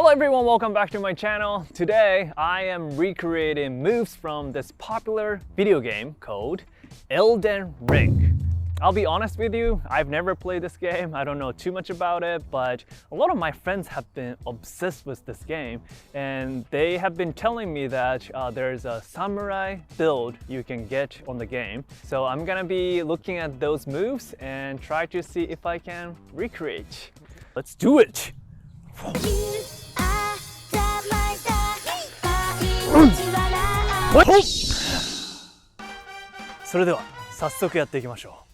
Hello everyone, welcome back to my channel. Today I am recreating moves from this popular video game called Elden Ring. I'll be honest with you, I've never played this game. I don't know too much about it, but a lot of my friends have been obsessed with this game and they have been telling me that there's a samurai build you can get on the game. So I'm gonna be looking at those moves and try to see if I can recreate. Let's do it! それでは早速やっていきましょ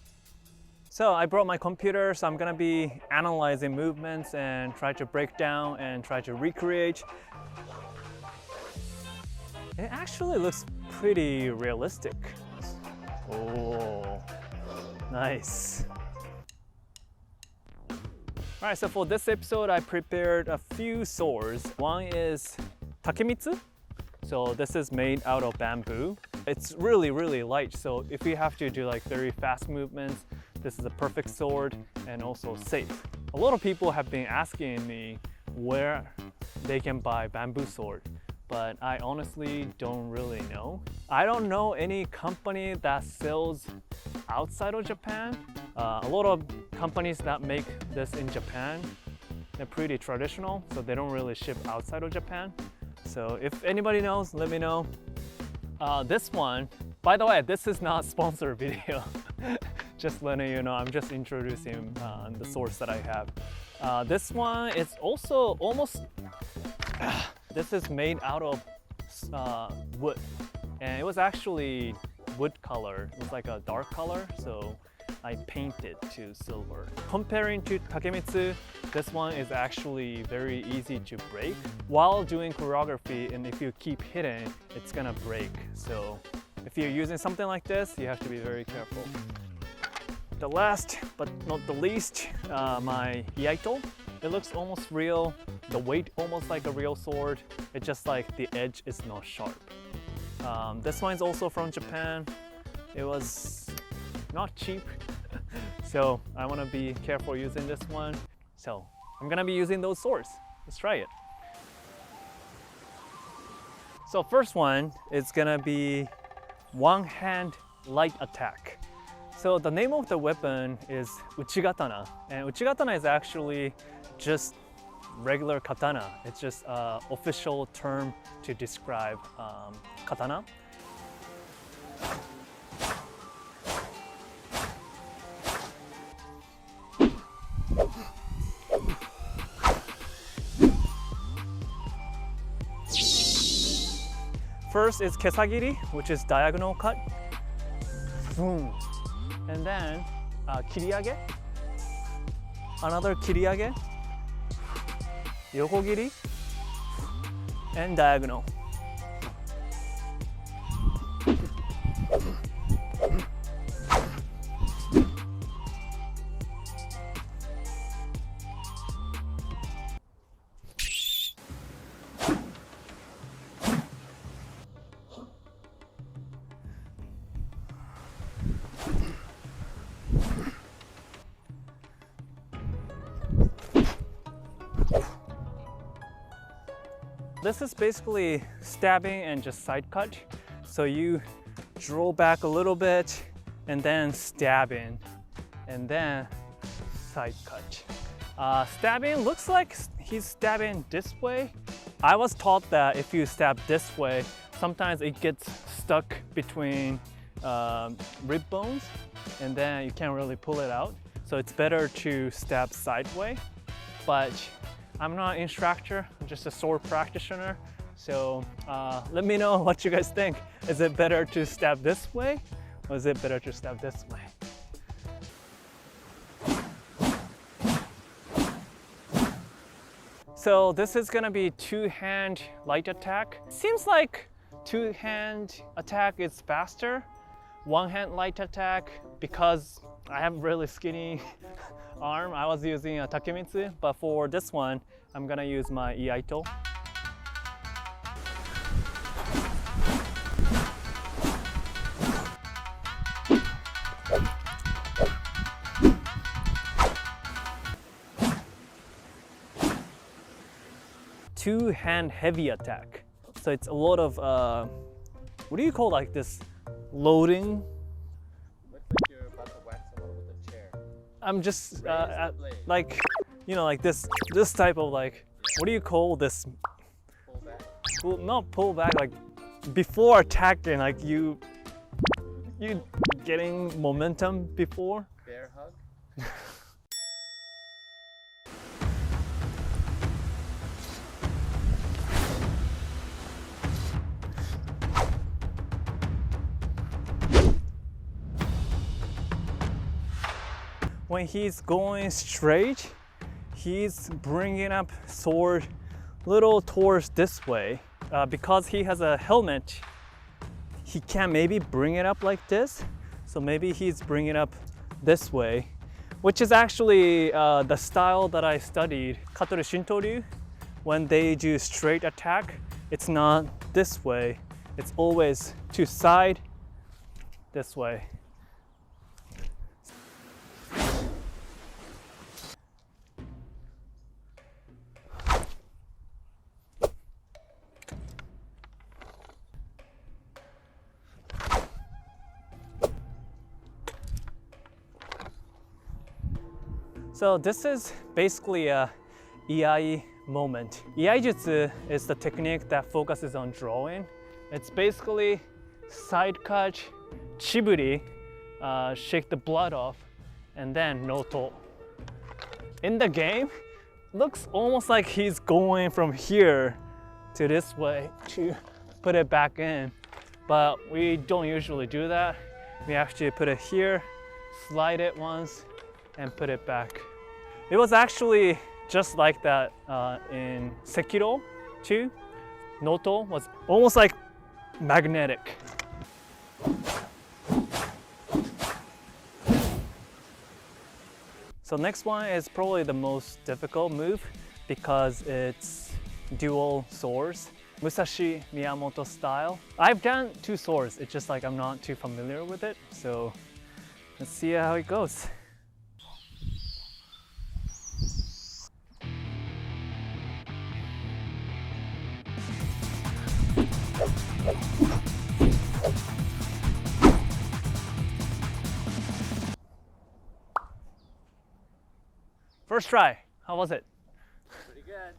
う。So I brought my computer, so I'm gonna be analyzing movements and try to break down and try to recreate. It actually looks pretty realistic. Oh, nice. Alright, so for this episode, I prepared a few swords. One is takemitsu. So this is made out of bamboo. It's really light, so if you have to do like very fast movements, this is a perfect sword and also safe. A lot of people have been asking me where they can buy bamboo sword, but I honestly don't really know. I don't know any company that sells outside of Japan. A lot of companies that make this in Japan, they're pretty traditional, so they don't really ship outside of Japan. So if anybody knows, let me know. This one, by the way, this is not sponsored video. Just letting you know, I'm just introducing the source that I have. This one is also almost, this is made out of wood. And it was actually wood color. It was like a dark color, so I painted to silver. Comparing to takemitsu, this one is actually very easy to break. While doing choreography, and if you keep hitting, it's gonna break. So if you're using something like this, you have to be very careful. The last but not the least, my iaito. It looks almost real, the weight almost like a real sword. It's just like the edge is not sharp. This one is also from Japan. It was not cheap, so I want to be careful using this one. So I'm gonna be using those swords. Let's try it. So first one is gonna be one hand light attack. So the name of the weapon is Uchigatana, and Uchigatana is actually just regular katana. It's just an official term to describe katana. First is kesagiri, which is diagonal cut. Boom. And then kiriage, another kiriage, yokogiri, and diagonal. This is basically stabbing and just side cut. So you draw back a little bit and then stabbing and then side cut. Stabbing looks like he's stabbing this way. I was taught that if you stab this way, sometimes it gets stuck between rib bones and then you can't really pull it out. So it's better to stab sideways. But I'm not an instructor, I'm just a sword practitioner. So let me know what you guys think. Is it better to stab this way or is it better to stab this way? So this is gonna be two-hand light attack. Seems like two-hand attack is faster. One-hand light attack, because I have really skinny arm, I was using a takemitsu, but for this one, I'm gonna use my iaito. two-hand heavy attack. So it's a lot of, what do you call like this loading? Looks like you're about to whack someone with a chair. I'm just like, like this type of like, what do you call this? pull back. Not pull back, like before attacking, like you getting momentum before. Bear hug. When he's going straight, he's bringing up sword little towards this way. Because he has a helmet, he can maybe bring it up like this. So maybe he's bringing it up this way, which is actually the style that I studied, Katoru Shintoryu. When they do straight attack, it's not this way. It's always to side, this way. So this is basically a iai moment. Iai jutsu is the technique that focuses on drawing. It's basically side cut, chiburi, shake the blood off, and then noto. In the game, looks almost like he's going from here to this way to put it back in. But we don't usually do that. We actually put it here, slide it once, and put it back. It was actually just like that in Sekiro too. Noto was almost like magnetic. So next one is probably the most difficult move because it's dual swords. Musashi Miyamoto style. I've done two swords, it's just like I'm not too familiar with it. So let's see how it goes. First try, how was it? Pretty good.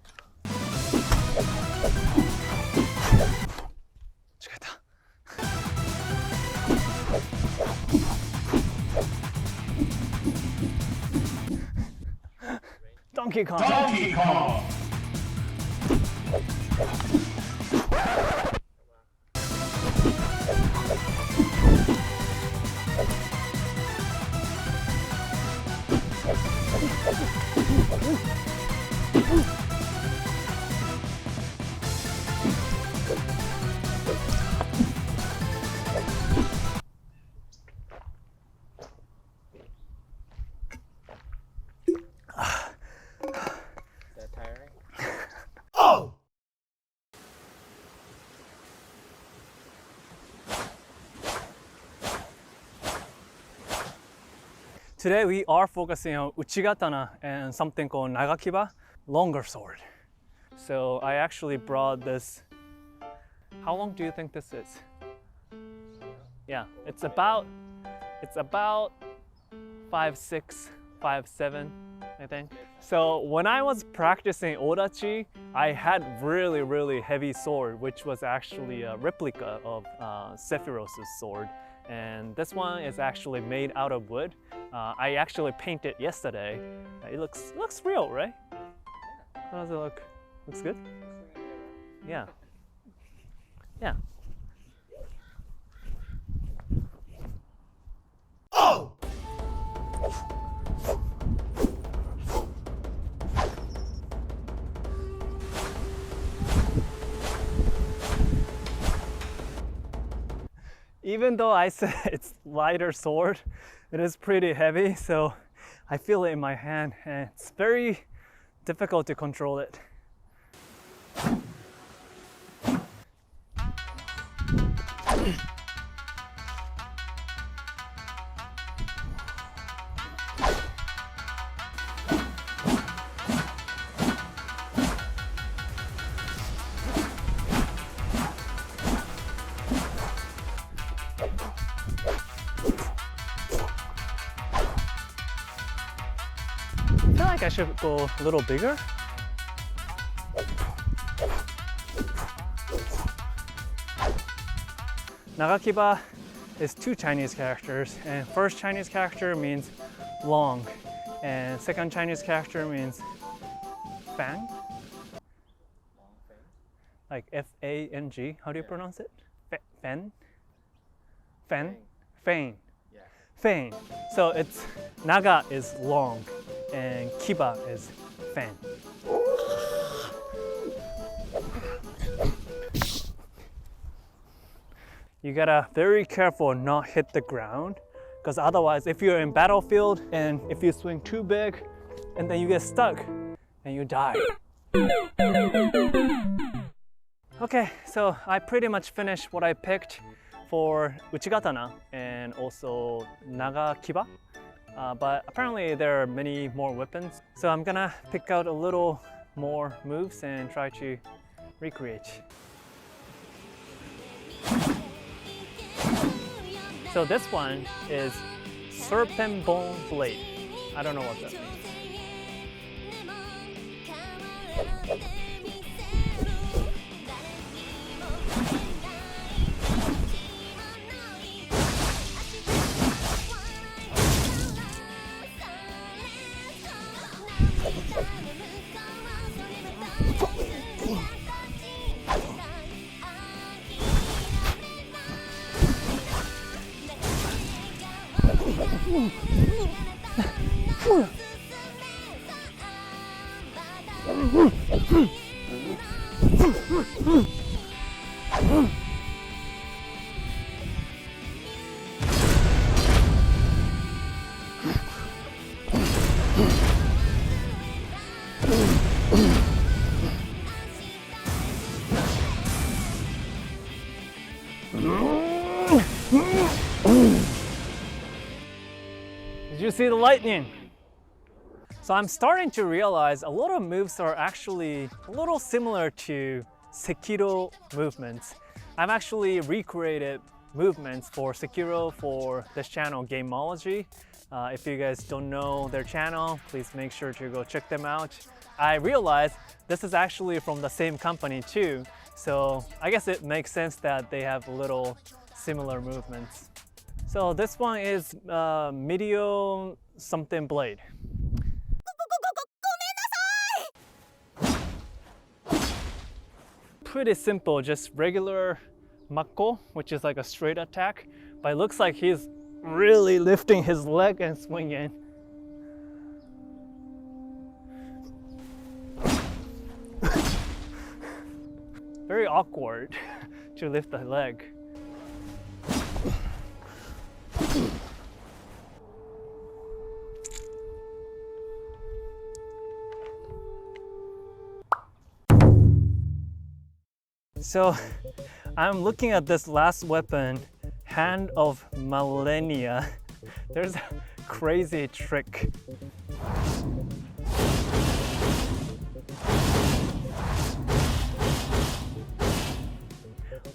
Donkey Kong. Donkey Kong! Is that tiring? Oh! Today we are focusing on Uchigatana and something called Nagakiba, longer sword. So I actually brought this. How long do you think this is? Yeah, it's about 5'6", 5'7", I think. So when I was practicing Odachi, I had really heavy sword, which was actually a replica of Sephiroth's sword. And this one is actually made out of wood. I actually painted yesterday. It looks real, right? How does it look? Looks good? Yeah. Yeah. Oh! Even though I said it's lighter sword, it is pretty heavy, so I feel it in my hand and it's very difficult to control it. think I should go a little bigger. Nagakiba is 2 Chinese characters, and first Chinese character means long, and second Chinese character means fang, like F-A-N-G. How do you pronounce it? Fan? Fan? Fang. Yeah. Fang. So it's Naga is long, and Kiba is fan. You gotta very careful not hit the ground, because otherwise if you're in battlefield and if you swing too big and then you get stuck and you die. Okay, so I pretty much finished what I picked for Uchigatana and also Nagakiba, but apparently there are many more weapons. So I'm gonna pick out a little more moves and try to recreate. So this one is Serpent Bone Blade. I don't know what that means. Did you see the lightning? So I'm starting to realize a lot of moves are actually a little similar to Sekiro movements. I've actually recreated movements for Sekiro for this channel, Gameology. If you guys don't know their channel, please make sure to go check them out. I realized this is actually from the same company too, so I guess it makes sense that they have little similar movements. So this one is Medio something blade. Pretty simple, just regular mako, which is like a straight attack, but it looks like he's really lifting his leg and swinging. Very awkward to lift the leg. So I'm looking at this last weapon, Hand of Malenia. There's a crazy trick.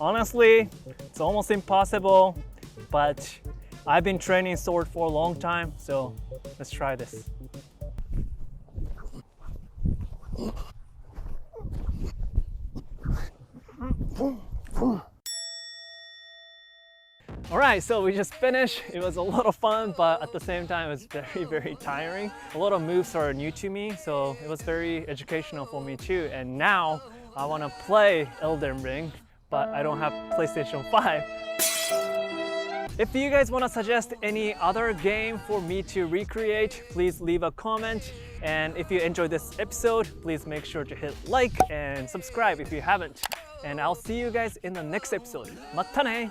Honestly, it's almost impossible, but I've been training sword for a long time, so let's try this. Alright, so we just finished. It was a lot of fun, but at the same time, it was very, very tiring. A lot of moves are new to me, so it was very educational for me too. And now I want to play Elden Ring, but I don't have PlayStation 5. If you guys want to suggest any other game for me to recreate, please leave a comment. And if you enjoyed this episode, please make sure to hit like and subscribe if you haven't. And I'll see you guys in the next episode. Mata ne!